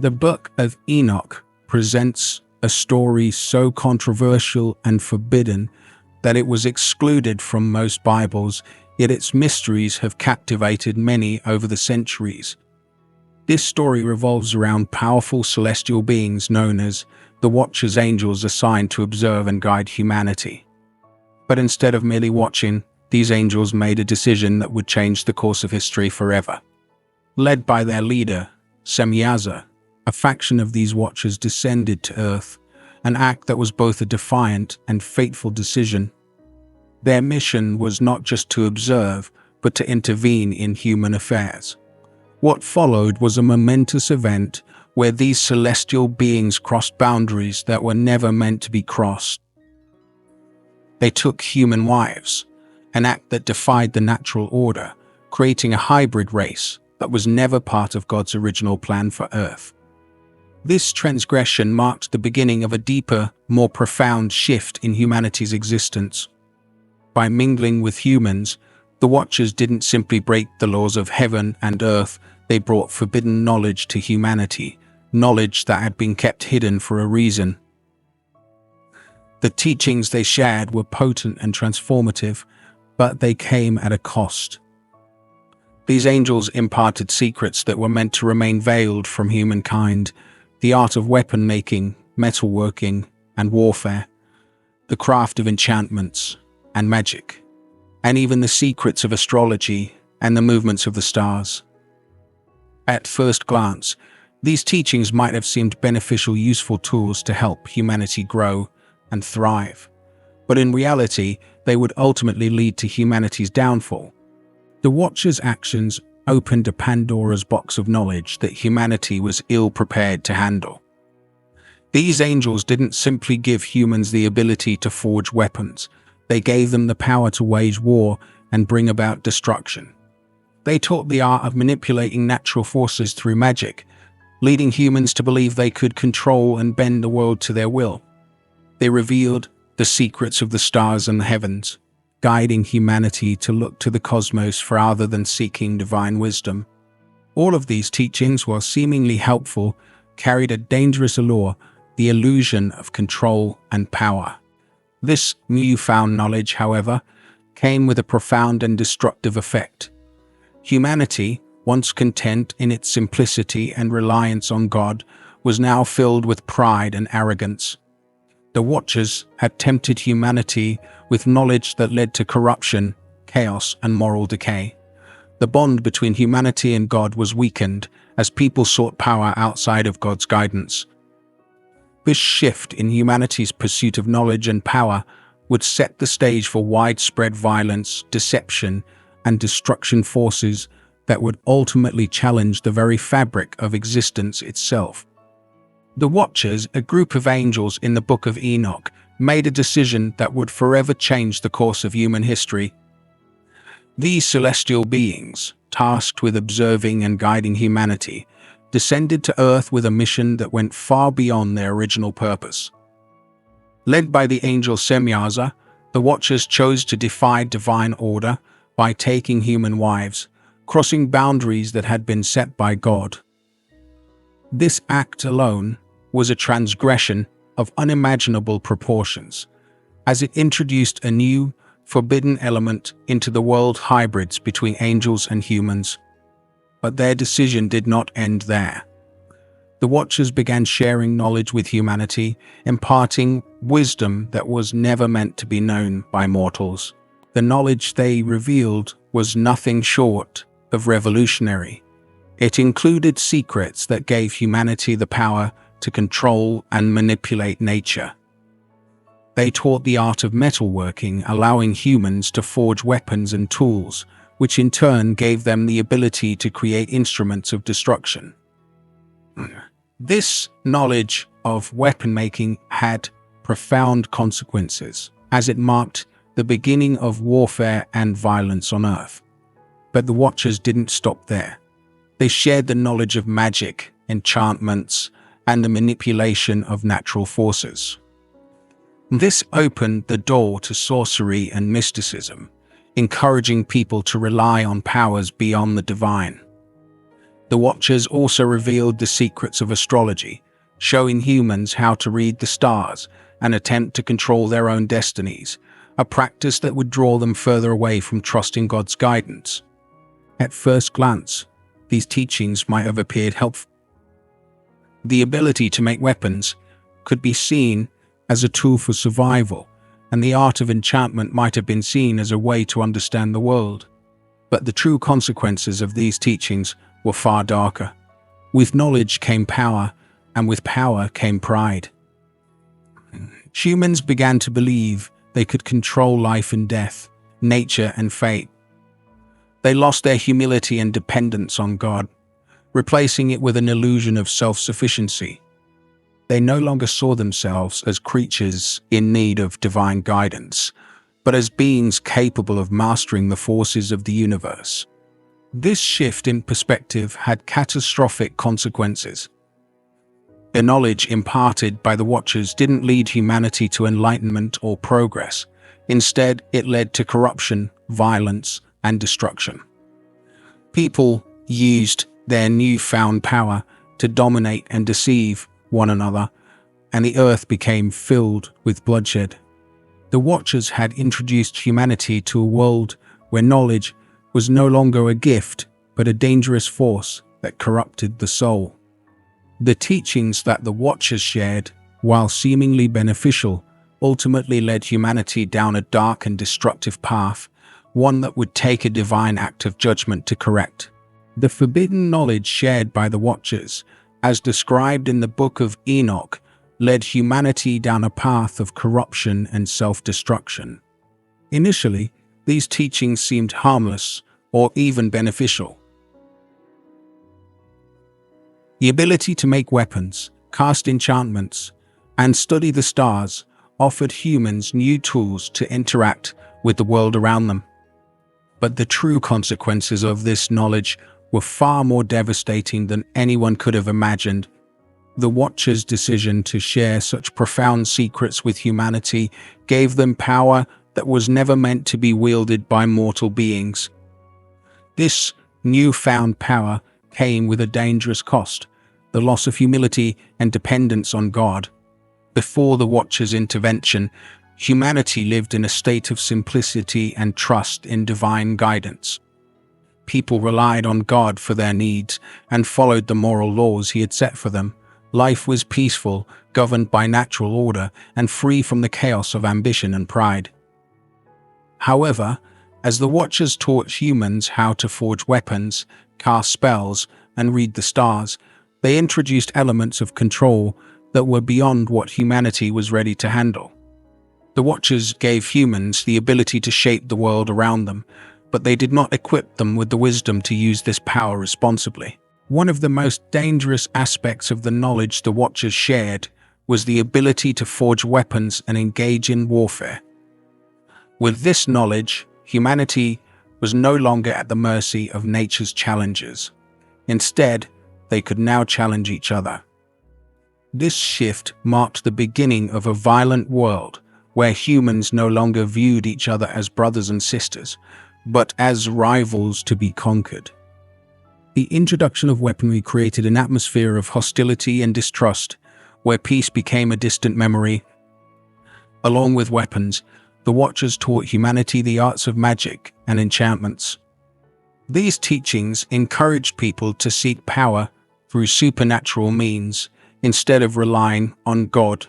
The Book of Enoch presents a story so controversial and forbidden that it was excluded from most Bibles, yet its mysteries have captivated many over the centuries. This story revolves around powerful celestial beings known as the Watchers, angels assigned to observe and guide humanity. But instead of merely watching, these angels made a decision that would change the course of history forever. Led by their leader, Semyaza, a faction of these Watchers descended to Earth, an act that was both a defiant and fateful decision. Their mission was not just to observe, but to intervene in human affairs. What followed was a momentous event where these celestial beings crossed boundaries that were never meant to be crossed. They took human wives, an act that defied the natural order, creating a hybrid race that was never part of God's original plan for Earth. This transgression marked the beginning of a deeper, more profound shift in humanity's existence. By mingling with humans, the Watchers didn't simply break the laws of heaven and earth, they brought forbidden knowledge to humanity, knowledge that had been kept hidden for a reason. The teachings they shared were potent and transformative, but they came at a cost. These angels imparted secrets that were meant to remain veiled from humankind: the art of weapon making, metalworking, and warfare, the craft of enchantments and magic, and even the secrets of astrology and the movements of the stars. At first glance, these teachings might have seemed beneficial, useful tools to help humanity grow and thrive, but in reality, they would ultimately lead to humanity's downfall. The Watchers' actions opened a Pandora's box of knowledge that humanity was ill-prepared to handle. These angels didn't simply give humans the ability to forge weapons, they gave them the power to wage war and bring about destruction. They taught the art of manipulating natural forces through magic, leading humans to believe they could control and bend the world to their will. They revealed the secrets of the stars and the heavens, guiding humanity to look to the cosmos rather than seeking divine wisdom. All of these teachings, while seemingly helpful, carried a dangerous allure, the illusion of control and power. This newfound knowledge, however, came with a profound and destructive effect. Humanity, once content in its simplicity and reliance on God, was now filled with pride and arrogance. The Watchers had tempted humanity with knowledge that led to corruption, chaos, and moral decay. The bond between humanity and God was weakened as people sought power outside of God's guidance. This shift in humanity's pursuit of knowledge and power would set the stage for widespread violence, deception, and destruction forces that would ultimately challenge the very fabric of existence itself. The Watchers, a group of angels in the Book of Enoch, made a decision that would forever change the course of human history. These celestial beings, tasked with observing and guiding humanity, descended to Earth with a mission that went far beyond their original purpose. Led by the angel Semyaza, the Watchers chose to defy divine order by taking human wives, crossing boundaries that had been set by God. This act alone was a transgression of unimaginable proportions, as it introduced a new, forbidden element into the world, hybrids between angels and humans. But their decision did not end there. The Watchers began sharing knowledge with humanity, imparting wisdom that was never meant to be known by mortals. The knowledge they revealed was nothing short of revolutionary. It included secrets that gave humanity the power to control and manipulate nature. They taught the art of metalworking, allowing humans to forge weapons and tools, which in turn gave them the ability to create instruments of destruction. This knowledge of weapon making had profound consequences, as it marked the beginning of warfare and violence on Earth. But the Watchers didn't stop there. They shared the knowledge of magic, enchantments, and the manipulation of natural forces. This opened the door to sorcery and mysticism, encouraging people to rely on powers beyond the divine. The Watchers also revealed the secrets of astrology, showing humans how to read the stars and attempt to control their own destinies, a practice that would draw them further away from trusting God's guidance. At first glance, these teachings might have appeared helpful. The ability to make weapons could be seen as a tool for survival, and the art of enchantment might have been seen as a way to understand the world. But the true consequences of these teachings were far darker. With knowledge came power, and with power came pride. Humans began to believe they could control life and death, nature and fate. They lost their humility and dependence on God, replacing it with an illusion of self-sufficiency. They no longer saw themselves as creatures in need of divine guidance, but as beings capable of mastering the forces of the universe. This shift in perspective had catastrophic consequences. The knowledge imparted by the Watchers didn't lead humanity to enlightenment or progress. Instead, it led to corruption, violence, and destruction. People used their newfound power to dominate and deceive one another, and the earth became filled with bloodshed. The Watchers had introduced humanity to a world where knowledge was no longer a gift, but a dangerous force that corrupted the soul. The teachings that the Watchers shared, while seemingly beneficial, ultimately led humanity down a dark and destructive path, one that would take a divine act of judgment to correct. The forbidden knowledge shared by the Watchers, as described in the book of Enoch, led humanity down a path of corruption and self-destruction. Initially, these teachings seemed harmless or even beneficial. The ability to make weapons, cast enchantments, and study the stars offered humans new tools to interact with the world around them. But the true consequences of this knowledge were far more devastating than anyone could have imagined. The Watchers' decision to share such profound secrets with humanity gave them power that was never meant to be wielded by mortal beings. This newfound power came with a dangerous cost: the loss of humility and dependence on God. Before the Watchers' intervention, humanity lived in a state of simplicity and trust in divine guidance. People relied on God for their needs and followed the moral laws He had set for them. Life was peaceful, governed by natural order, and free from the chaos of ambition and pride. However, as the Watchers taught humans how to forge weapons, cast spells, and read the stars, they introduced elements of control that were beyond what humanity was ready to handle. The Watchers gave humans the ability to shape the world around them, but they did not equip them with the wisdom to use this power responsibly. One of the most dangerous aspects of the knowledge the Watchers shared was the ability to forge weapons and engage in warfare. With this knowledge, humanity was no longer at the mercy of nature's challenges. Instead, they could now challenge each other. This shift marked the beginning of a violent world where humans no longer viewed each other as brothers and sisters, but as rivals to be conquered. The introduction of weaponry created an atmosphere of hostility and distrust, where peace became a distant memory. Along with weapons, the Watchers taught humanity the arts of magic and enchantments. These teachings encouraged people to seek power through supernatural means instead of relying on God.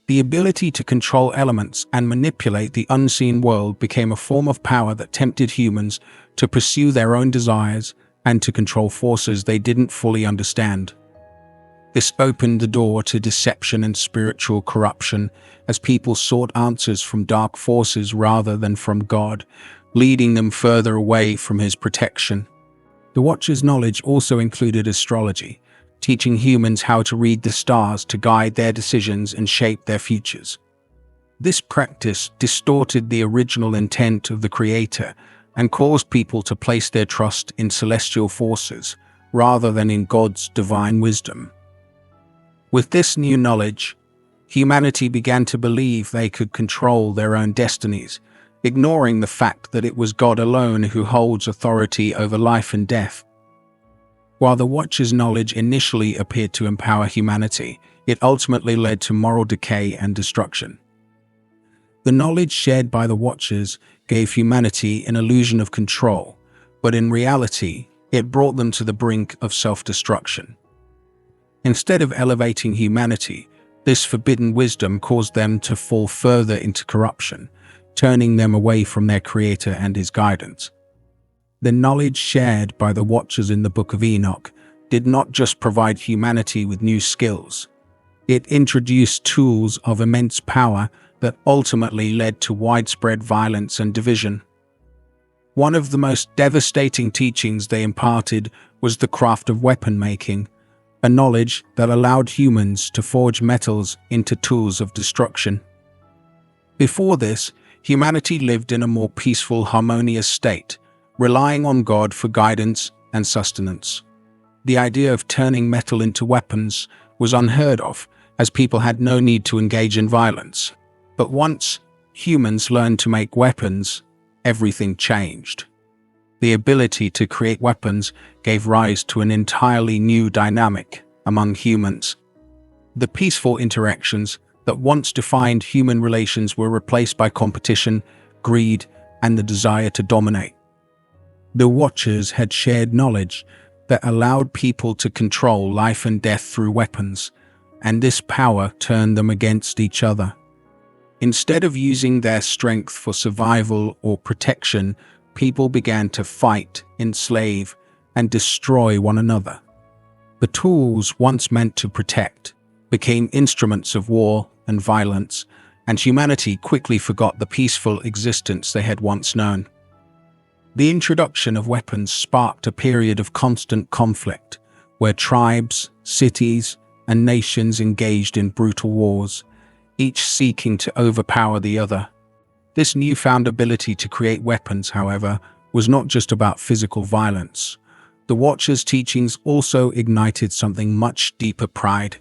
The ability to control elements and manipulate the unseen world became a form of power that tempted humans to pursue their own desires and to control forces they didn't fully understand. This opened the door to deception and spiritual corruption as people sought answers from dark forces rather than from God, leading them further away from His protection. The Watchers' knowledge also included astrology, teaching humans how to read the stars to guide their decisions and shape their futures. This practice distorted the original intent of the Creator and caused people to place their trust in celestial forces rather than in God's divine wisdom. With this new knowledge, humanity began to believe they could control their own destinies, ignoring the fact that it was God alone who holds authority over life and death. While the Watcher's knowledge initially appeared to empower humanity, it ultimately led to moral decay and destruction. The knowledge shared by the Watchers gave humanity an illusion of control, but in reality, it brought them to the brink of self-destruction. Instead of elevating humanity, this forbidden wisdom caused them to fall further into corruption, turning them away from their Creator and His guidance. The knowledge shared by the Watchers in the Book of Enoch did not just provide humanity with new skills. It introduced tools of immense power that ultimately led to widespread violence and division. One of the most devastating teachings they imparted was the craft of weapon making, a knowledge that allowed humans to forge metals into tools of destruction. Before this, humanity lived in a more peaceful, harmonious state, relying on God for guidance and sustenance. The idea of turning metal into weapons was unheard of, as people had no need to engage in violence. But once humans learned to make weapons, everything changed. The ability to create weapons gave rise to an entirely new dynamic among humans. The peaceful interactions that once defined human relations were replaced by competition, greed, and the desire to dominate. The Watchers had shared knowledge that allowed people to control life and death through weapons, and this power turned them against each other. Instead of using their strength for survival or protection, people began to fight, enslave, and destroy one another. The tools once meant to protect became instruments of war and violence, and humanity quickly forgot the peaceful existence they had once known. The introduction of weapons sparked a period of constant conflict, where tribes, cities, and nations engaged in brutal wars, each seeking to overpower the other. This newfound ability to create weapons, however, was not just about physical violence. The Watchers' teachings also ignited something much deeper: pride.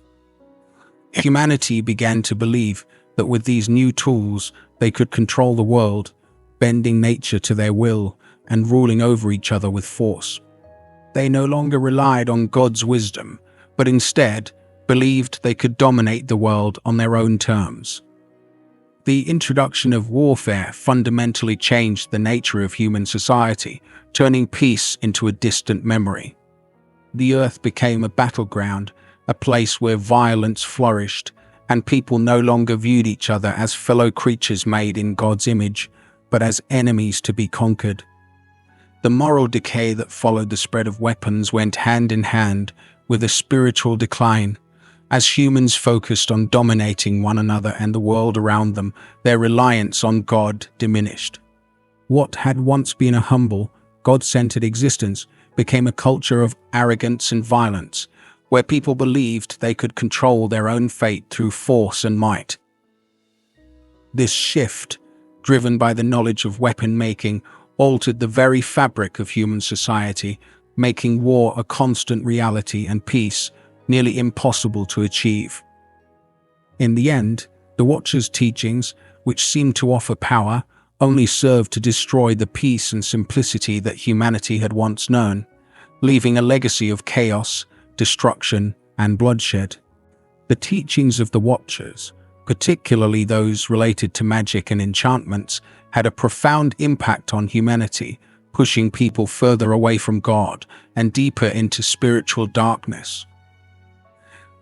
Humanity began to believe that with these new tools, they could control the world, bending nature to their will and ruling over each other with force. They no longer relied on God's wisdom, but instead believed they could dominate the world on their own terms. The introduction of warfare fundamentally changed the nature of human society, turning peace into a distant memory. The earth became a battleground, a place where violence flourished, and people no longer viewed each other as fellow creatures made in God's image, but as enemies to be conquered. The moral decay that followed the spread of weapons went hand in hand with a spiritual decline. As humans focused on dominating one another and the world around them, their reliance on God diminished. What had once been a humble, God-centered existence became a culture of arrogance and violence, where people believed they could control their own fate through force and might. This shift, driven by the knowledge of weapon making, altered the very fabric of human society, making war a constant reality and peace nearly impossible to achieve. In the end, the Watchers' teachings, which seemed to offer power, only served to destroy the peace and simplicity that humanity had once known, leaving a legacy of chaos, destruction, and bloodshed. The teachings of the Watchers, particularly those related to magic and enchantments, had a profound impact on humanity, pushing people further away from God and deeper into spiritual darkness.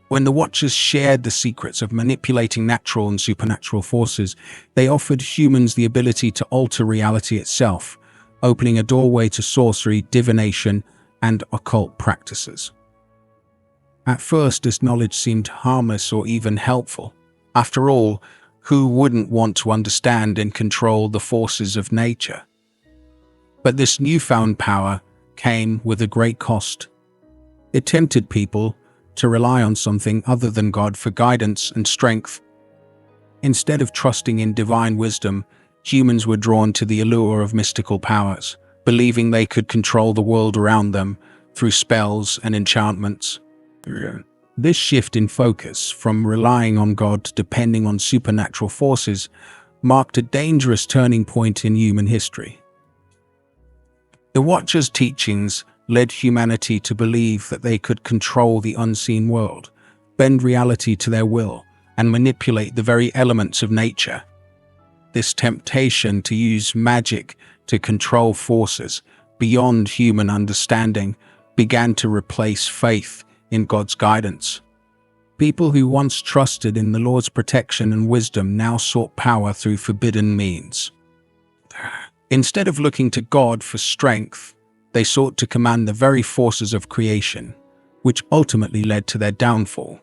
When the Watchers shared the secrets of manipulating natural and supernatural forces, they offered humans the ability to alter reality itself, opening a doorway to sorcery, divination, and occult practices. At first, this knowledge seemed harmless or even helpful. After all, who wouldn't want to understand and control the forces of nature? But this newfound power came with a great cost. It tempted people to rely on something other than God for guidance and strength. Instead of trusting in divine wisdom, humans were drawn to the allure of mystical powers, believing they could control the world around them through spells and enchantments. This shift in focus from relying on God to depending on supernatural forces marked a dangerous turning point in human history. The Watchers' teachings led humanity to believe that they could control the unseen world, bend reality to their will, and manipulate the very elements of nature. This temptation to use magic to control forces beyond human understanding began to replace faith in God's guidance. People who once trusted in the Lord's protection and wisdom now sought power through forbidden means. Instead of looking to God for strength, they sought to command the very forces of creation, which ultimately led to their downfall.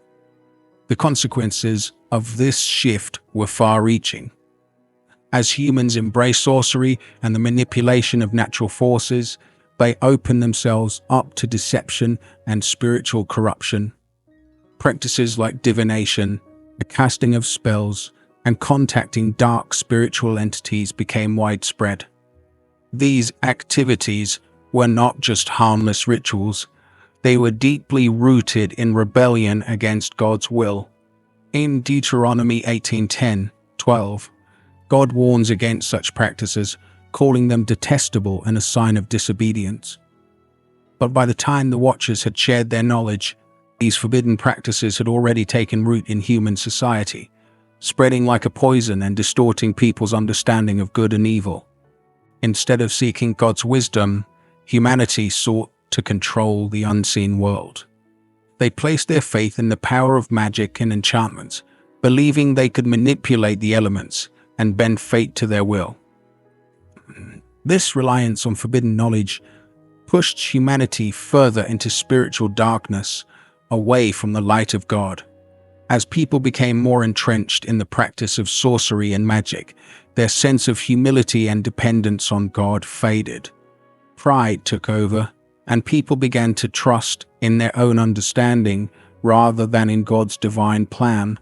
The consequences of this shift were far-reaching. As humans embrace sorcery and the manipulation of natural forces, they open themselves up to deception and spiritual corruption. Practices like divination, the casting of spells, and contacting dark spiritual entities became widespread. These activities were not just harmless rituals, they were deeply rooted in rebellion against God's will. In Deuteronomy 18:10-12, God warns against such practices, calling them detestable and a sign of disobedience. But by the time the Watchers had shared their knowledge, these forbidden practices had already taken root in human society, spreading like a poison and distorting people's understanding of good and evil. Instead of seeking God's wisdom, humanity sought to control the unseen world. They placed their faith in the power of magic and enchantments, believing they could manipulate the elements and bend fate to their will. This reliance on forbidden knowledge pushed humanity further into spiritual darkness, away from the light of God. As people became more entrenched in the practice of sorcery and magic, their sense of humility and dependence on God faded. Pride took over, and people began to trust in their own understanding rather than in God's divine plan.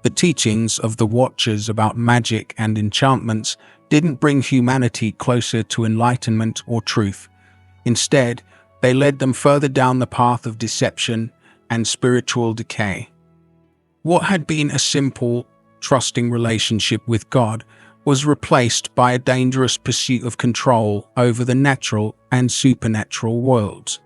The teachings of the Watchers about magic and enchantments didn't bring humanity closer to enlightenment or truth. Instead, they led them further down the path of deception and spiritual decay. What had been a simple, trusting relationship with God was replaced by a dangerous pursuit of control over the natural and supernatural worlds.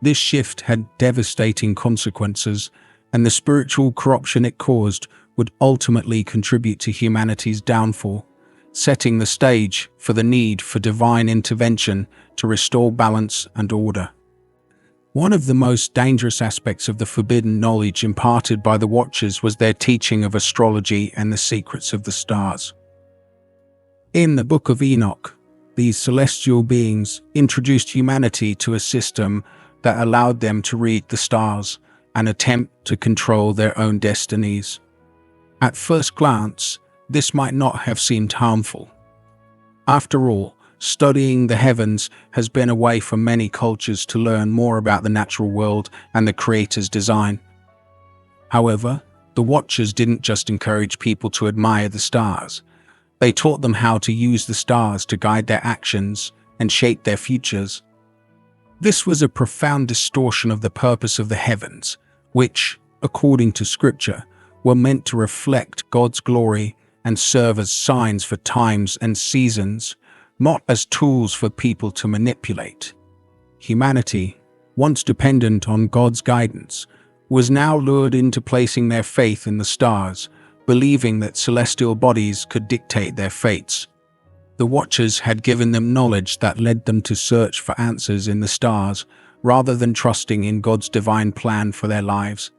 This shift had devastating consequences, and the spiritual corruption it caused would ultimately contribute to humanity's downfall, setting the stage for the need for divine intervention to restore balance and order. One of the most dangerous aspects of the forbidden knowledge imparted by the Watchers was their teaching of astrology and the secrets of the stars. In the Book of Enoch, these celestial beings introduced humanity to a system that allowed them to read the stars and attempt to control their own destinies. At first glance, this might not have seemed harmful. After all, studying the heavens has been a way for many cultures to learn more about the natural world and the Creator's design. However, the Watchers didn't just encourage people to admire the stars. They taught them how to use the stars to guide their actions and shape their futures. This was a profound distortion of the purpose of the heavens, which, according to Scripture, were meant to reflect God's glory and serve as signs for times and seasons, not as tools for people to manipulate. Humanity, once dependent on God's guidance, was now lured into placing their faith in the stars, believing that celestial bodies could dictate their fates. The Watchers had given them knowledge that led them to search for answers in the stars, rather than trusting in God's divine plan for their lives.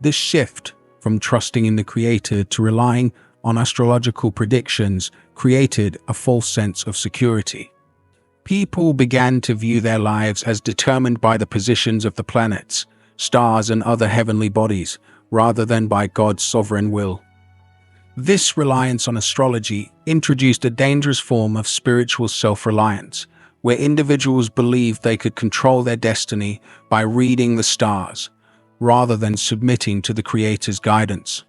This shift from trusting in the Creator to relying on astrological predictions created a false sense of security. People began to view their lives as determined by the positions of the planets, stars, and other heavenly bodies, rather than by God's sovereign will. This reliance on astrology introduced a dangerous form of spiritual self-reliance, where individuals believed they could control their destiny by reading the stars, rather than submitting to the Creator's guidance.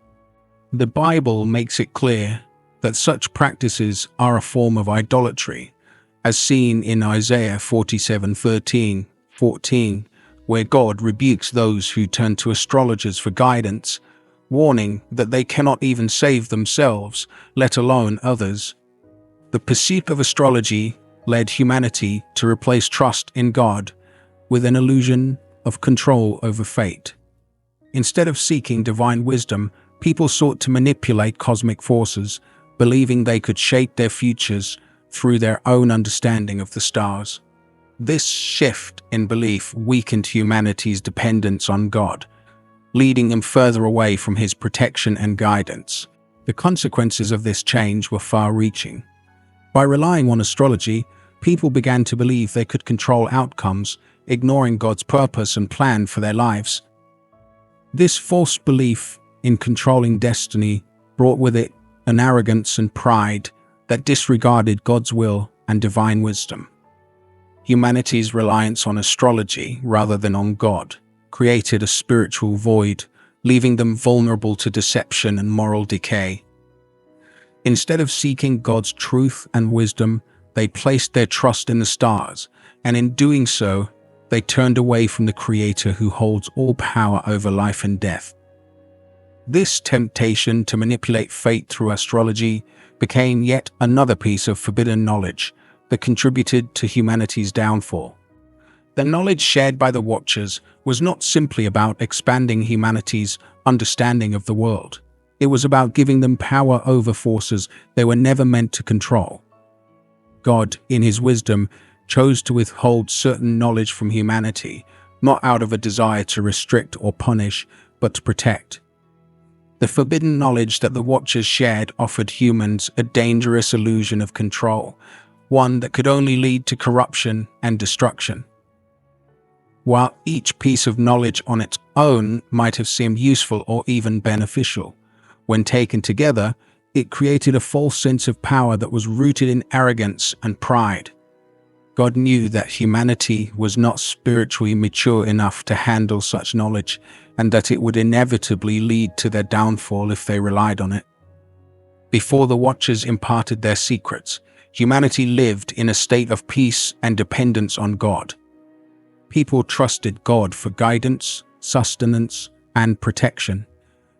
The Bible makes it clear that such practices are a form of idolatry, as seen in Isaiah 47:13-14, where God rebukes those who turn to astrologers for guidance, warning that they cannot even save themselves, let alone others. The pursuit of astrology led humanity to replace trust in God with an illusion of control over fate. Instead of seeking divine wisdom, people sought to manipulate cosmic forces, believing they could shape their futures through their own understanding of the stars. This shift in belief weakened humanity's dependence on God, leading them further away from His protection and guidance. The consequences of this change were far-reaching. By relying on astrology, people began to believe they could control outcomes, ignoring God's purpose and plan for their lives. This false belief in controlling destiny brought with it an arrogance and pride that disregarded God's will and divine wisdom. Humanity's reliance on astrology rather than on God created a spiritual void, leaving them vulnerable to deception and moral decay. Instead of seeking God's truth and wisdom, they placed their trust in the stars, and in doing so, they turned away from the Creator who holds all power over life and death. This temptation to manipulate fate through astrology became yet another piece of forbidden knowledge that contributed to humanity's downfall. The knowledge shared by the Watchers was not simply about expanding humanity's understanding of the world. It was about giving them power over forces they were never meant to control. God, in His wisdom, chose to withhold certain knowledge from humanity, not out of a desire to restrict or punish, but to protect. The forbidden knowledge that the Watchers shared offered humans a dangerous illusion of control, one that could only lead to corruption and destruction. While each piece of knowledge on its own might have seemed useful or even beneficial, when taken together, it created a false sense of power that was rooted in arrogance and pride. God knew that humanity was not spiritually mature enough to handle such knowledge, and that it would inevitably lead to their downfall if they relied on it. Before the Watchers imparted their secrets, humanity lived in a state of peace and dependence on God. People trusted God for guidance, sustenance, and protection.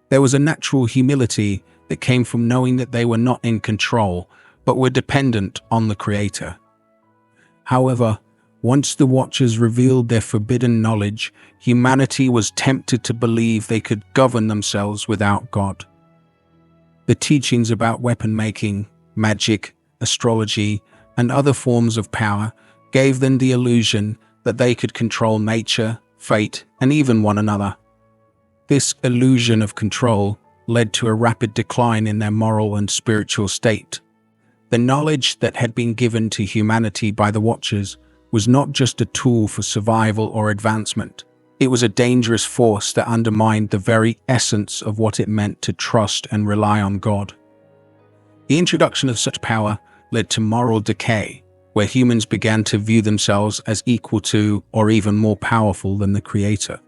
There was a natural humility that came from knowing that they were not in control, but were dependent on the Creator. However, once the Watchers revealed their forbidden knowledge, humanity was tempted to believe they could govern themselves without God. The teachings about weapon making, magic, astrology, and other forms of power gave them the illusion that they could control nature, fate, and even one another. This illusion of control led to a rapid decline in their moral and spiritual state. The knowledge that had been given to humanity by the Watchers was not just a tool for survival or advancement. It was a dangerous force that undermined the very essence of what it meant to trust and rely on God. The introduction of such power led to moral decay, where humans began to view themselves as equal to or even more powerful than the Creator.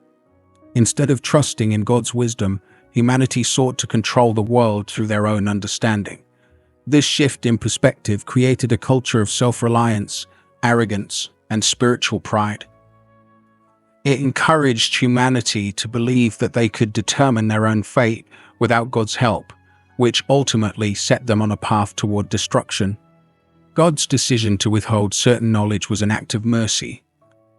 Instead of trusting in God's wisdom, humanity sought to control the world through their own understanding. This shift in perspective created a culture of self-reliance, arrogance, and spiritual pride. It encouraged humanity to believe that they could determine their own fate without God's help, which ultimately set them on a path toward destruction. God's decision to withhold certain knowledge was an act of mercy.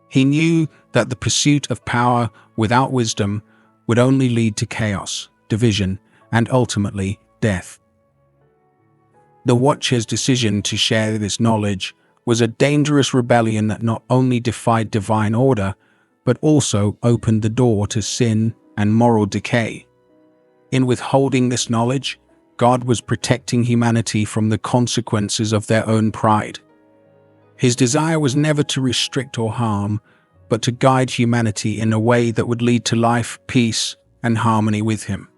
He knew that the pursuit of power without wisdom would only lead to chaos, division, and ultimately death. The Watcher's decision to share this knowledge was a dangerous rebellion that not only defied divine order, but also opened the door to sin and moral decay. In withholding this knowledge, God was protecting humanity from the consequences of their own pride. His desire was never to restrict or harm, but to guide humanity in a way that would lead to life, peace, and harmony with Him.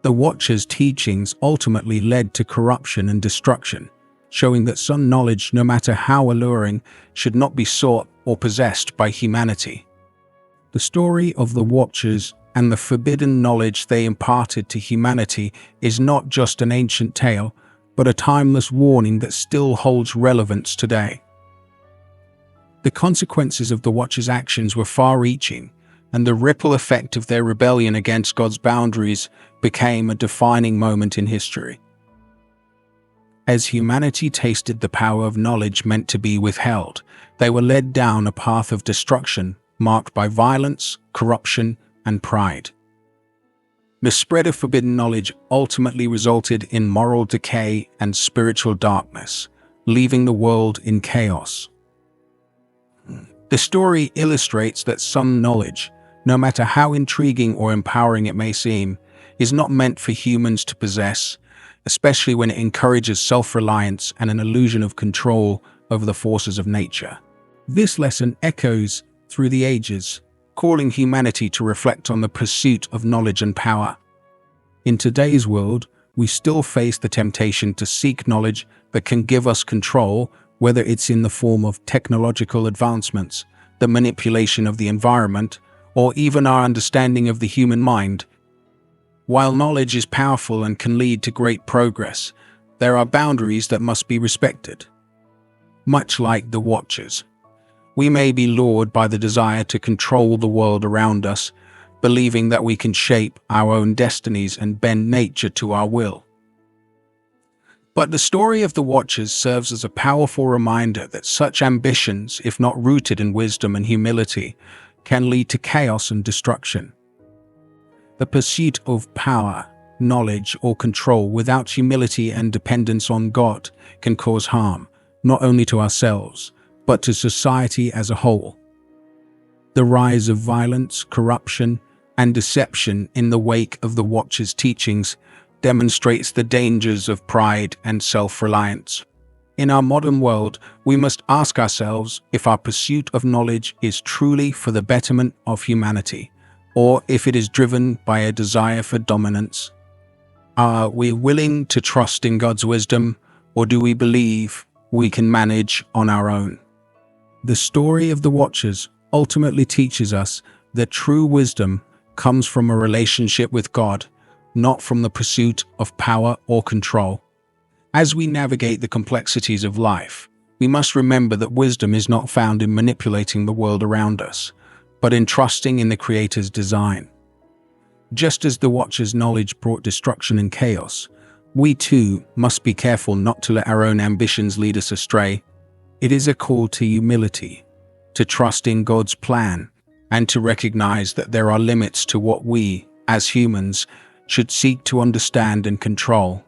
The Watcher's teachings ultimately led to corruption and destruction, showing that some knowledge, no matter how alluring, should not be sought or possessed by humanity. The story of the Watchers and the forbidden knowledge they imparted to humanity is not just an ancient tale, but a timeless warning that still holds relevance today. The consequences of the Watchers' actions were far-reaching, and the ripple effect of their rebellion against God's boundaries became a defining moment in history. As humanity tasted the power of knowledge meant to be withheld, they were led down a path of destruction marked by violence, corruption, and pride. The spread of forbidden knowledge ultimately resulted in moral decay and spiritual darkness, leaving the world in chaos. The story illustrates that some knowledge, no matter how intriguing or empowering it may seem, is not meant for humans to possess, especially when it encourages self-reliance and an illusion of control over the forces of nature. This lesson echoes through the ages, calling humanity to reflect on the pursuit of knowledge and power. In today's world, we still face the temptation to seek knowledge that can give us control, whether it's in the form of technological advancements, the manipulation of the environment, or even our understanding of the human mind. While knowledge is powerful and can lead to great progress, there are boundaries that must be respected. Much like the Watchers, we may be lured by the desire to control the world around us, believing that we can shape our own destinies and bend nature to our will. But the story of the Watchers serves as a powerful reminder that such ambitions, if not rooted in wisdom and humility, can lead to chaos and destruction. The pursuit of power, knowledge, or control without humility and dependence on God can cause harm, not only to ourselves, but to society as a whole. The rise of violence, corruption, and deception in the wake of the Watchers' teachings demonstrates the dangers of pride and self-reliance. In our modern world, we must ask ourselves if our pursuit of knowledge is truly for the betterment of humanity, or if it is driven by a desire for dominance. Are we willing to trust in God's wisdom, or do we believe we can manage on our own? The story of the Watchers ultimately teaches us that true wisdom comes from a relationship with God, not from the pursuit of power or control. As we navigate the complexities of life, we must remember that wisdom is not found in manipulating the world around us, but in trusting in the Creator's design. Just as the Watchers' knowledge brought destruction and chaos, we too must be careful not to let our own ambitions lead us astray. It is a call to humility, to trust in God's plan, and to recognize that there are limits to what we, as humans, should seek to understand and control.